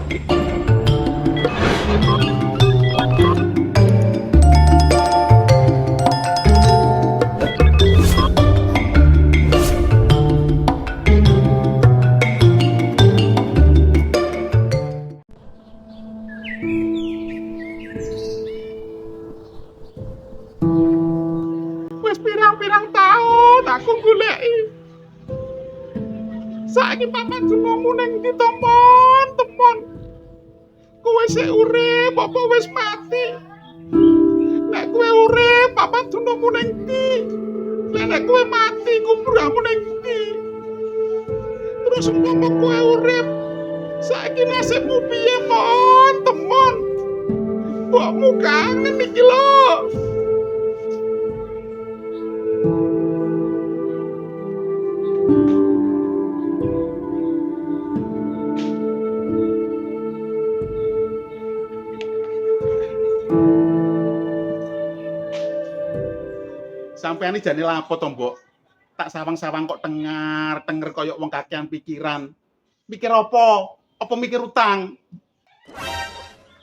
Wis pirang-pirang tahun aku goleki. Saiki papat dunungmu ning ndi temon? Kowe sik urip apa wis mati? Nek kowe urip, papat dunungmu ning ndi? Nek kowe mati, kuburanmu ning ndi? Terus umpama kowe urip, saiki nasibmu piye temon? Mbokmu kangen iki lho. Sampeyan iki jane lapo to, Mbok? Tak sawang-sawang kok tenger koyo wong kakean pikiran. Mikir apa? Apa mikir utang?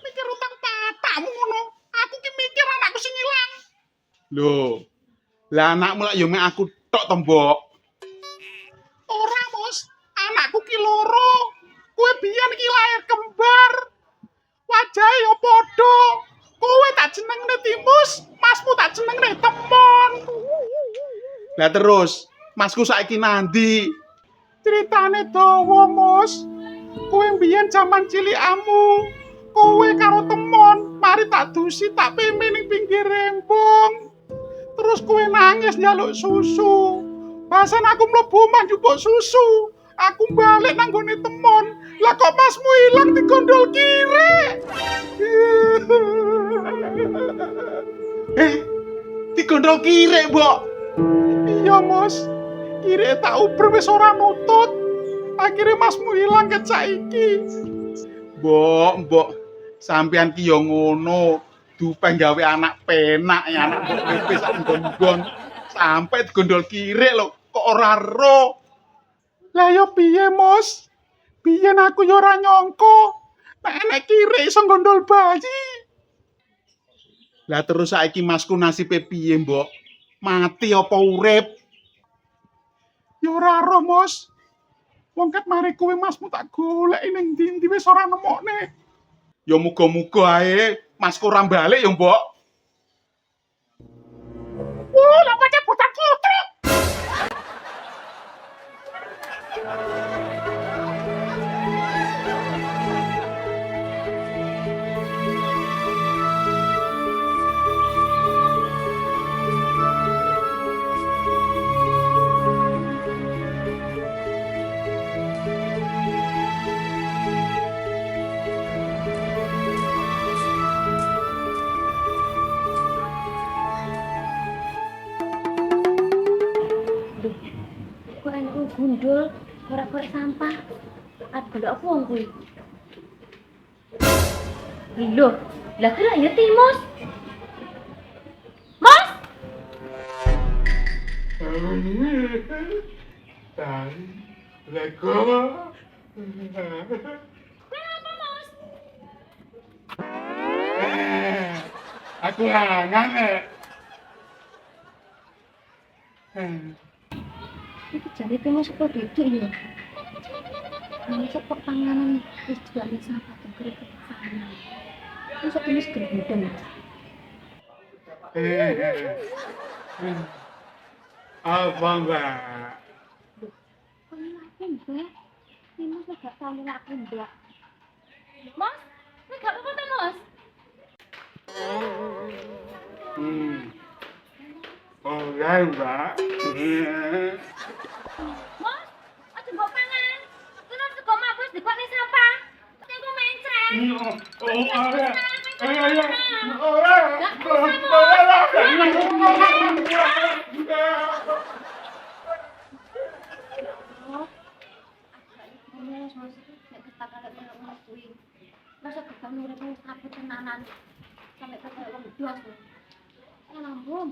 Mikir utang patakmu ngono. Aku ki mikir anakku sing ilang. Lho. Lah anakmu lak yo mek aku tok to, Mbok. Ora, Bos. Anakku ki loro. Kowe biyen ki lair kembar. Wajahe yo padha. Kowe tak jenengne Timus, masmu tak jenengne Temon. Lah terus, masku saiki nandi? Ceritane dawa, Mos. Kowe mbiyen jaman cilikamu, kowe karo Temon mari tak dusi tak peme ning pinggir rembong. Terus kowe nangis njaluk susu. Pasan aku mlebu omah njupuk susu. Aku balik nang gone Temon. Lah kok masmu ilang digondol kire? Digondol kire, Mbok? Iya, Mos. Kire tak uber wis ora nutut. Akhire masmu ilang ket saiki. Mbok, sampean ki yo ngono. Dupeng gawe anak penak ya anak bebek sak nggon-nggon. Sampai digondol kire lho, kok ora ro. Lah yo piye, Mos? Biyen aku yo ora nyangka nek kire iso gondol bayi. Lah terus saiki masku nasibe piye, Mbok? Mati apa urip? Yo ora roh, Mos. Wong ket mari kowe masmu tak goleki ning ndi wis ora nemokne. Yo muga-muga ae masku ora balik yo, Mbok. Lah pancen bocah putri. Kok anakku gundul, korek-korek sampah. Arep golek apa wong kuwi? Lho, lah kira ya Timus. Mas! Lego. Kenapa, Mas? Aku hangan. Iki jare Timus kok duduk ya. Ini kok panganan wis jualin sampah kerep sana. Terus Timus gerudeng. Apa Mbak? Kok lagi Mbak? Timus gak tau lagi Mbak. Mas, ini gak apa-apa ta, Mas? Oke, Mbak. Mas, aja mbok pangan. Terus sego mabus dikone sampah. Engko mencret. Masa kita nurut kabeh tenanan sampai kayak wong dos. Lambung,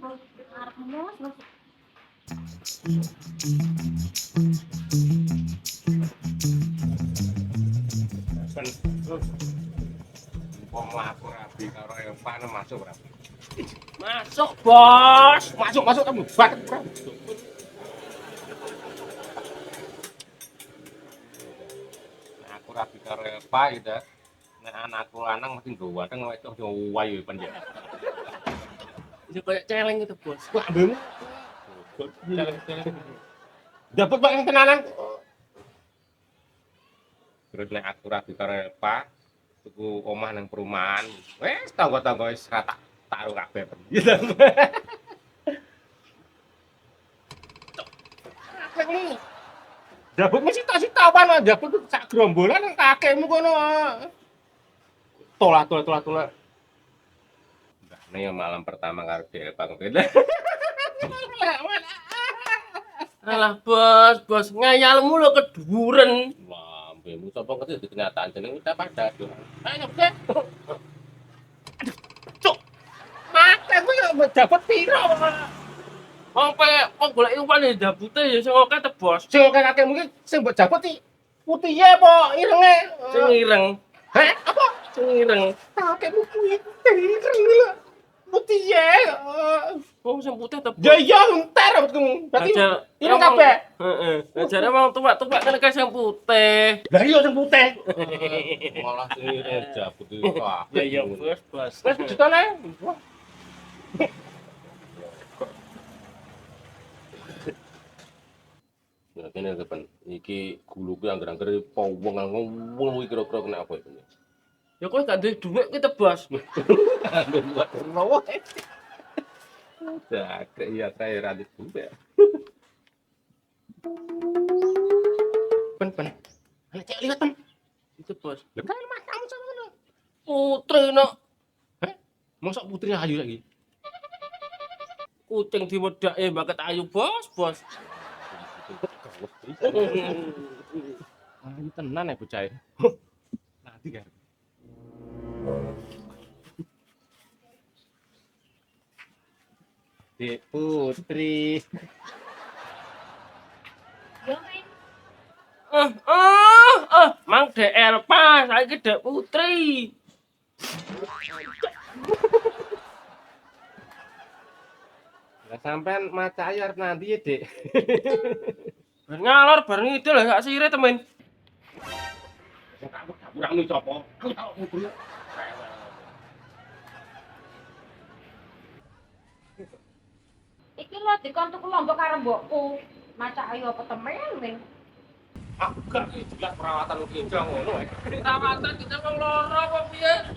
arep ngomong, Mas. pen. Wong laku rabi karo Evan masuk rabi. Masuk, Bos. Masuk kamu banget, Bro. Aku rabi karo Eva gitu. Nek anakku lanang mesti gowateng wedok yo wayu pen ya. Itu kayak celeng itu, Bos. Wah, mbemu. Dapat Pak yang tenanan. Terus nek aku rabi karo Eva, tuku omah nang perumahan. Wes tangga-tangga wis rata taruh kabeh. Gitu. Kamu dapet mesti tak sitawan aja, dapet sak gerombolan nang kakekmu kono. Tolah. Nah, yang malam pertama karo Eva ngono. Alah, Bos, ngayalmu lo keduren. Wah, mbemu sapa ngerti di kenyataan jeneng udah pada. Ayo, Dek. Cuk. Mate ku yo dapat piro. Wong golek umpan ya dabute ya sing oke te, Bos. Sing akeh kakekmu ki sing mbok dapat iki putihe apa irenge? Sing ireng. Heh, apa? Sing ireng. Kakekmu kuwi ireng lho. Putihe. Wong sing putih te, Bos. Ya iya entar rambutmu. Berarti ireng kabeh. Heeh. Ajare wong tuwak-tuwak kan kae sing putih. Lah iya sing putih. Malah sing jabut iki. Wah. Ya iya, Bos. Wes ditone. Ya kene depan iki gulu ku angger-angger powong ngomong iki kira-kira kena apa iki. Ya kowe gak duwe dhuwit ki te, Bos. Buat rawa. Cak iya saya radit juga. Pen. Ana cek lihat tem. Itu, Bos. Lah kan matamu sama ngono. Putri no. Heh? Mosok putri ayu lagi. Kucing diwedake baket ayu, Bos. Ayu tenan ya bocah. Nanti kan. Dek putri. Yo, men. Mang Dek Elpa, saiki Dek Putri. Lah sampean maca ayu arep nanti ya, Dek. Bar ngalor bar ngidul gak sire temen. Aku kurang nih sapa? Aku tau putri. Iki lho dikon tuku lombok karo mbokku. Maca ayu apa temen, men? Aku gak jelas perawatan lu kinjang ngono. Perawatan kita wong loro apa piye?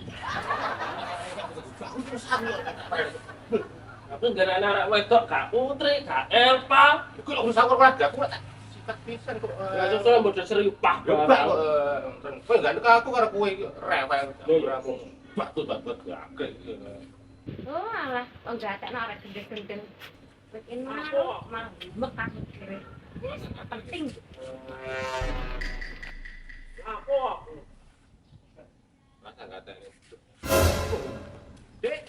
Aku gara anak wedok gak Putri, gak Elpa. Iku lho urusan keluarga aku tak sikat pisan kok. Lah sesuk mbok seripah Enggak kok. Kowe enggak nek aku karo kowe iki rewel aku. Batut gak. Oh, alah, wong gatekno arek gendeng-gendeng. Bikin malu, malah bekas kire. Penting. Aku. Masa enggak ada. Dek.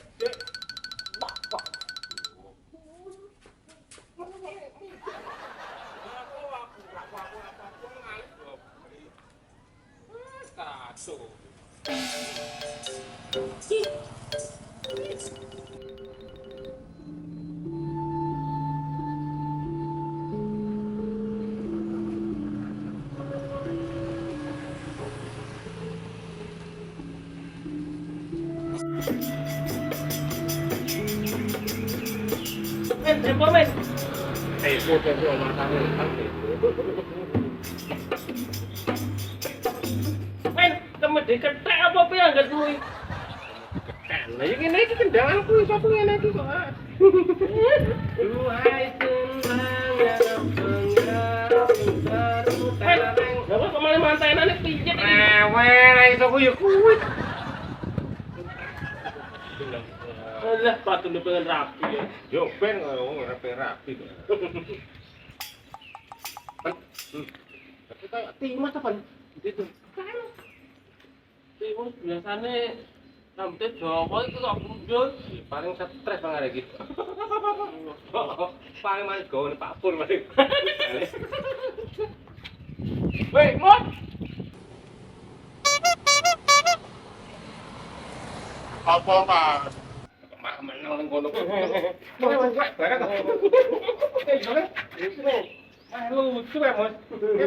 Men. Tempo matane. Men, temen diketek apa piye anggar kuwi? Lah iki ngene iki kendanganku sapa ngene iki kok. Duhai senang yang pengaruh tereng. Lah kok malah mantenane piye? Rewel iso ku ya kuwi. Alah, patune pengen rapi ya. Yo ben wong rapi kok. Tapi kayak timas apa? Itu. Timus biasane rambutnya Jawa iki kok gundul. Paling stres bang arek iki. Paling manis gawe Pak Pur paling. Weh, Mot. Apa, Mas? Mak menang nang kono. Mau barang. Lucu ya, Mas.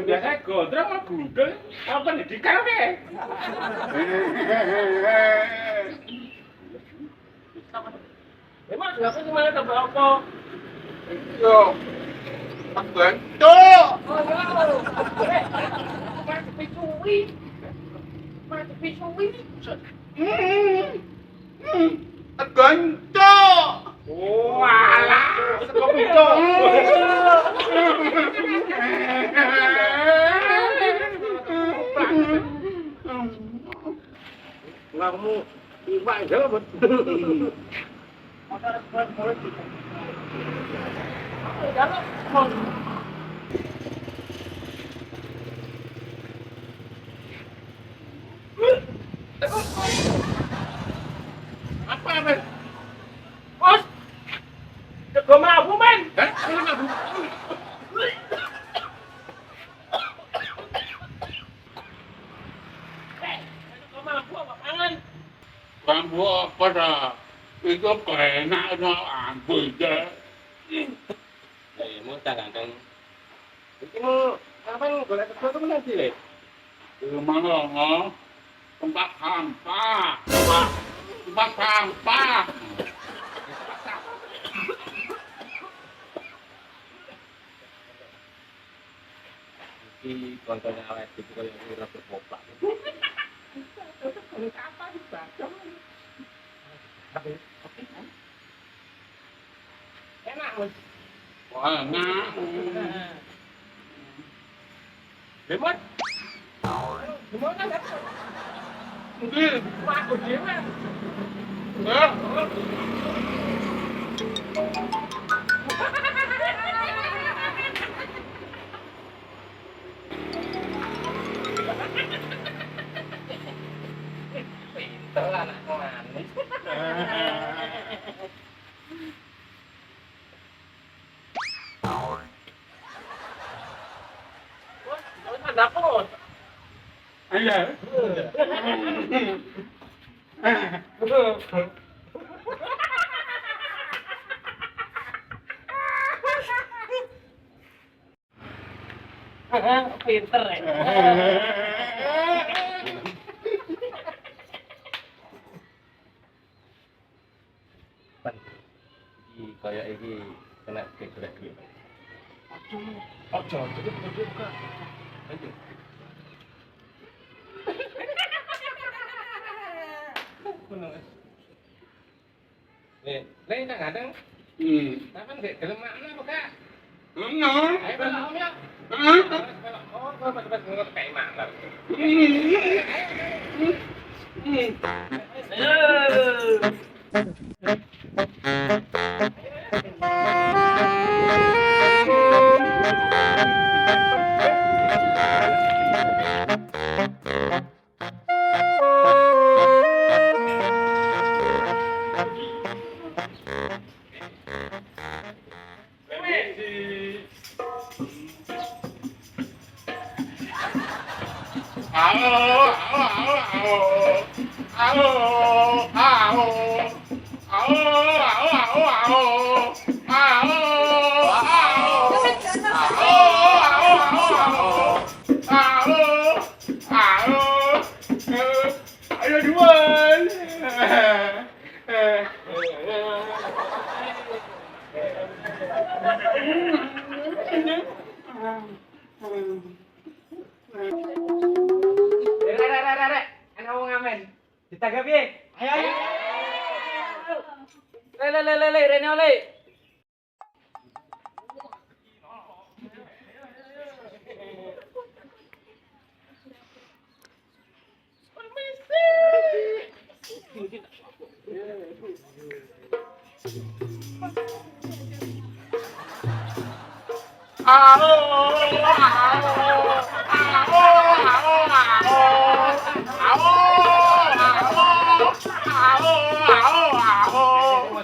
Biasa gondrong mau gundul. Apa pendidikan ya? Emang aku gimana tambah apa? Yo. Tegan. Cuk. Masih picuwi. Masih picuwi. Tegan, Cuk. Oh, alah. Seko picu. Kamu iwak ya, Bos. Apa, Men? Bos! Jago mabuk, Men! Hah? Lu mabuk? Jago mabuk apa pangan? Bambu apa dah? Itu enak no ambil deh. Mau tak ganteng. Iki mau kapan golek kerja tuh nanti, Le? Mana tempat sampah. Tempat sampah. Iki kontennya awet iki koyo ora berpoplak. Kapan dibaca? Enak, Mas. Wah, enak. Lemot. Lemot kan? Ini, Aku dhewe. ya. Pinter anak manis. Bos, kalian ada apa, Bos? Iya. Pinter ya. Iki kaya iki kena gegrek iki. Ojo, jadi buka. Ayo. Le nak kadang, kapan dek gelem makna apa kak? Enak. Ayo belok om ya. Oh, pas ngot kayak makna. Ayo duluan. Rek. Ana wong ngamen. Ditanggapi piye? Ayo. Le, rene ole.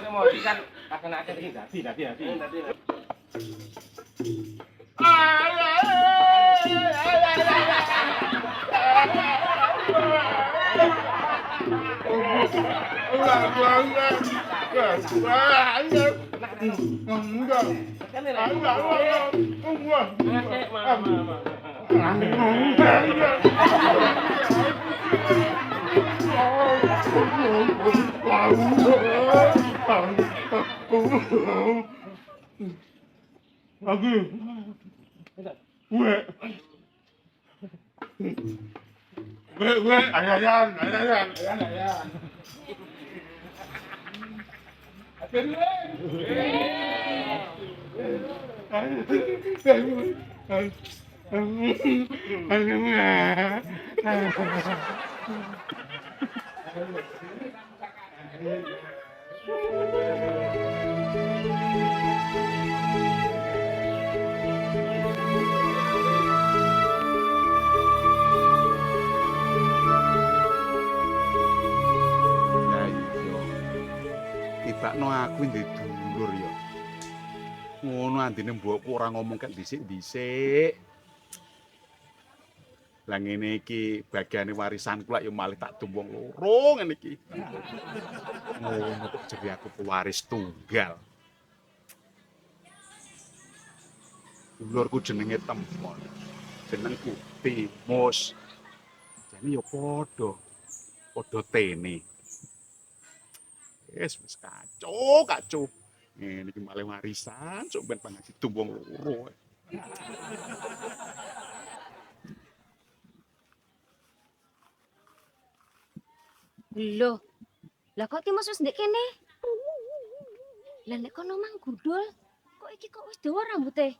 Mau kan akan ada ini dadi. Ya iya. Tibakno aku ndek dulur ya. Ngono andine mbokku ora ngomong kek dhisik-dhisik. Lah ngene iki bagiane warisanku lak ya malih tak tumbung loro ngene iki. Ngono kok jadi aku pewaris tunggal. Dulurku jenenge Temon. Jenengku Timus. Jane ya padha tene. Wis kacau. Ngene iki malih warisan sok ben pangaji tumbung loro. Loh, lah kok Timus wis ndek kene? Lah nek kono mang gundul, kok iki kok wis dawa rambuté?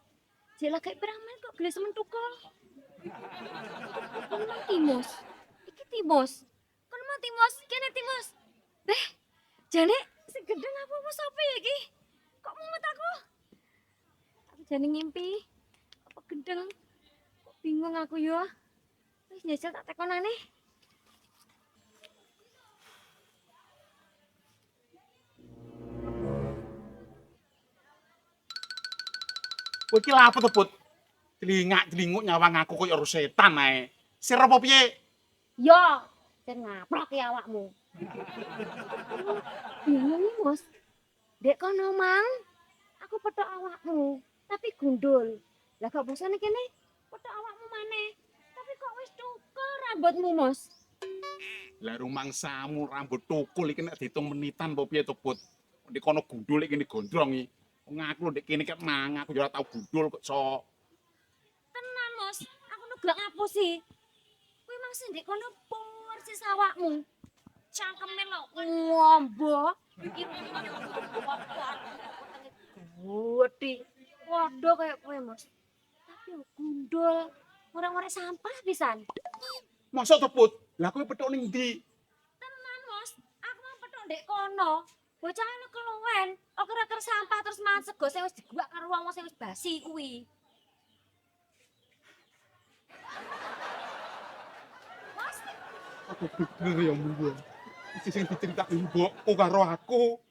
Jek lagi pirang men kok gelis mentukul. Kono mang Timus. Iki Timus. Kono mang Timus, kene Timus. Beh, jane sing gendeng apa sapa ya iki? Kok mumet aku? Aku jane ngimpi. Apa gendeng? Kok bingung aku yo. Wis njajal tak tekonane. Kowe iki lha apa to, Put? Celingak-celinguk nyawang aku koyo ora setan ae. Sir apa piye? Yo, jan ngaprok ya awakmu. Bingung nih, Mas. Dek kono mang, aku petok awakmu, tapi gundul. Lah gak bosan kene, petok awakmu maneh. Tapi kok wis cukur rambutmu, Mas. Lah rumangsamu rambut tukul iki nek diitung menitan apa piye to, Put? Nek kono gundul iki kene gondrong iki. Wong aku ndek kene kek mang, aku yo ora tau gundul kok sok. Tenan, Mas. Aku nugak ngapus sih. Kuwi mang sing ndek kono persis awakmu. Cangkeme lho ngombo. Iki gede. Waduh kayak kowe, Mas. Tapi yo gundul. Orang-orang sampah pisan. Mosok to, Put? Lah kowe petok ning ndi? Tenan, Mas. Aku mau petok ndek kono. Bocah ana keluwen, oker-oker sampah terus mangan sego sing wis diguwak karo wong sing wis basi kuwi. Mas, Aku bener ya munggo. Iki sing diceritakno mbokku karo aku.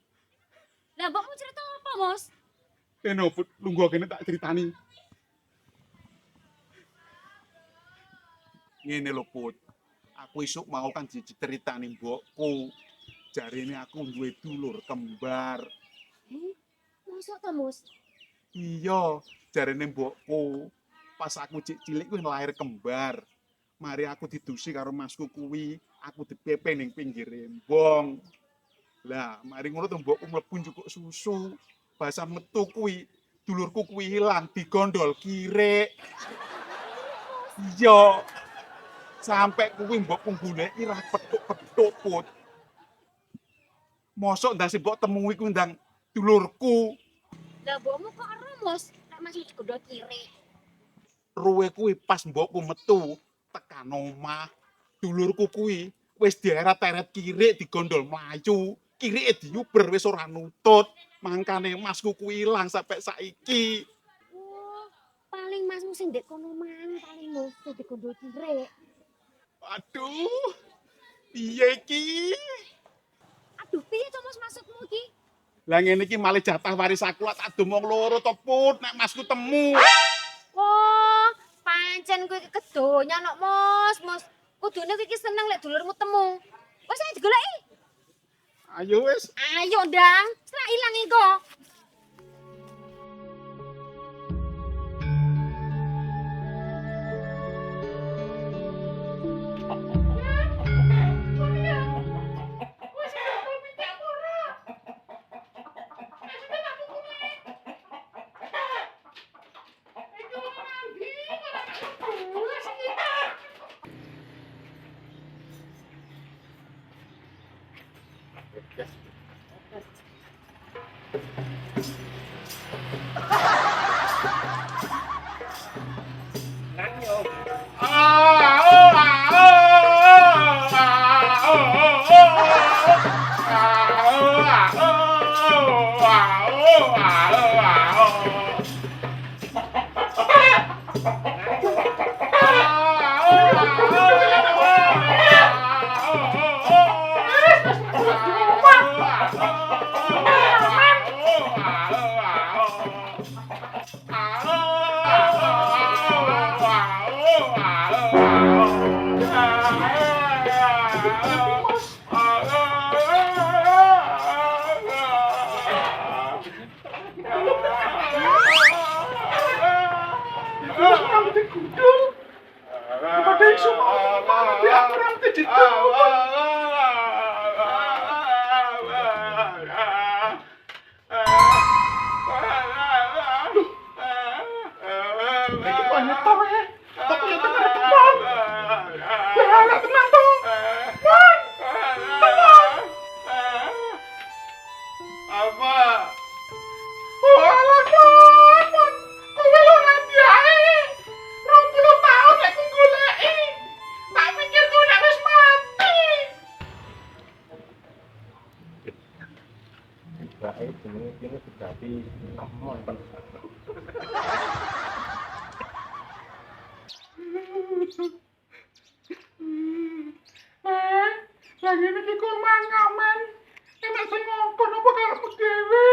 lah mbokmu cerita apa, Mas? Eno, Put, lungguh kene tak critani. Ngene lho, Put. Aku isuk mau kan diceritani mbokku. Jarine aku duwe dulur kembar. Mosok to, Mas? Iya, jarine mbokku. Pas aku cilik kuwi lahir kembar. Mari aku didusi karo masku kuwi, aku dipepe ning pinggir embong. Lah, mari ngono to mbokku mlebu njukuk susu. Basa metu kuwi, dulurku kuwi ilang digondol kirek. Iya. Sampai kuwi mbokku goleki ra petuk-petuk, Put. Mosok ndase mbok temui kuwi ndang dulurku. Lah mbokmu kok ero, Mas? Nek masih digodhog kiri. Ruwe kuwi pas mbokku metu tekan omah. Dulurku kuwi wis dieret-eret kirik digondol mlayu. Kirike diuber wis ora nutut. Mangkane masku kuwi ilang sampai saiki. Oh, paling masmu sing ndek kono mang paling Mas sing digodhog kiri. Aduh. Piye iki? Aduh, piye to Mas maksudmu iki? Lah ngene iki malih jatah waris aku tak dumong loro to, Put, nek masku temu. Oh, pancen kowe iki kedonya nok, Mas. Kudune kowe iki seneng lek dulurmu temu. Wes ayo digoleki. Ayo wis. Ayo ndang, serak ilang iku. Ini berarti kemon Lagi ini kok mangan men. Enak sing ngongkon apa karepmu dhewe?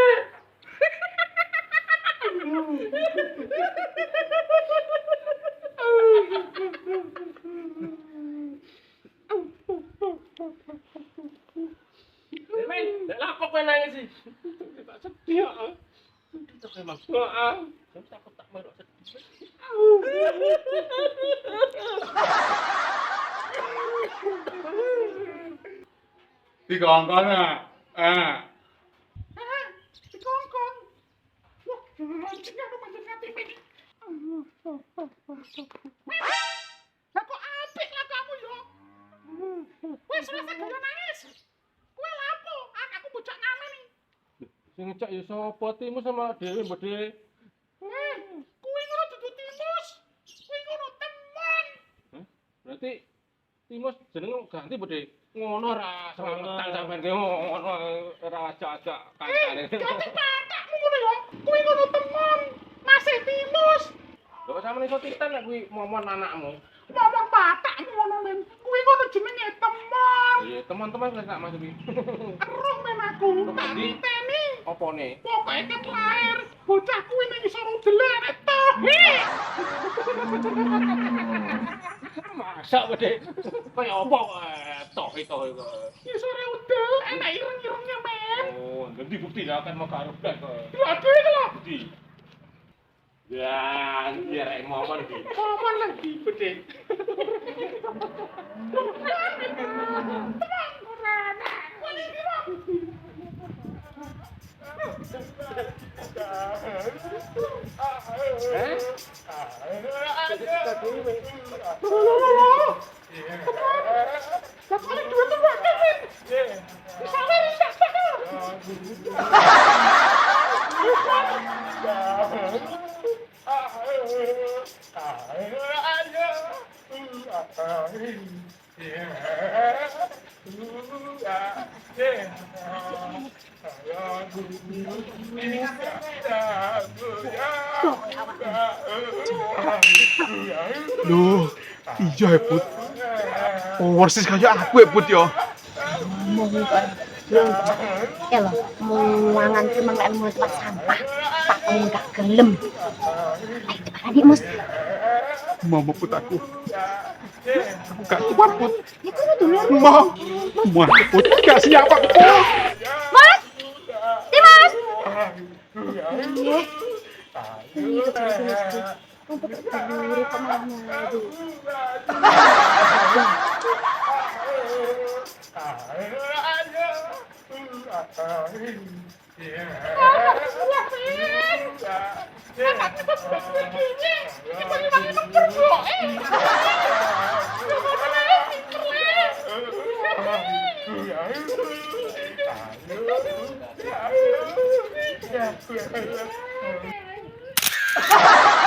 Men, nek lapok kowe nangis sih. Tak sedih kok. Tak emang. Heeh. Aku tak merok sedih. Dikongkon dikongkon. Wah, anjing aku pancen ngati iki. Lah kok apik lah kamu yo. Wis rasa gaya nangis. Kowe lapo? Anakku bocah ngamen iki. Sing ngecak ya sapa timu sama dhewe mbok dhewe. Kuwi ngono dudu timus. Kuwi ngono teman. Berarti Timus jeneng ganti mbok dhewe. Ngono ra selametan sampean ki ngono ora ajak-ajak kancane. Ganti patakmu ngono yo. Kuwi ngono teman. Masih timus. Lho sampeyan iso titan nek kuwi momon anakmu. Ngomong patakmu ngono men. Kuwi ngono jenenge teman. Iya, teman-teman wis tak masuki. Eruh men aku. Tak niteni. Opone? Pokoke ket lahir. Bocah kuwi nek iso deleret to. Masak bedhe. Kaya apa toh itu kok. Iso ora udel, enak ireng-irengnya men. Oh, nanti bukti lah kan mau karo blas kok. Lagi lho. Bukti. Ya, biar ek momon iki. Ngomong lagi bedhe. Loh, iya ya Put. Oh, persis kayak aku ya Put ya. Ngomong kan ya loh mangan ki mangke ilmu tempat sampah tak gak gelem tadi mus Mau Put aku. Aku gak kuat Put. ya kudu dulu Mau Put, gak siap aku Put. Nggih. Ini terus. Untuk berdiri kok malah ngadu. Ha ha ha!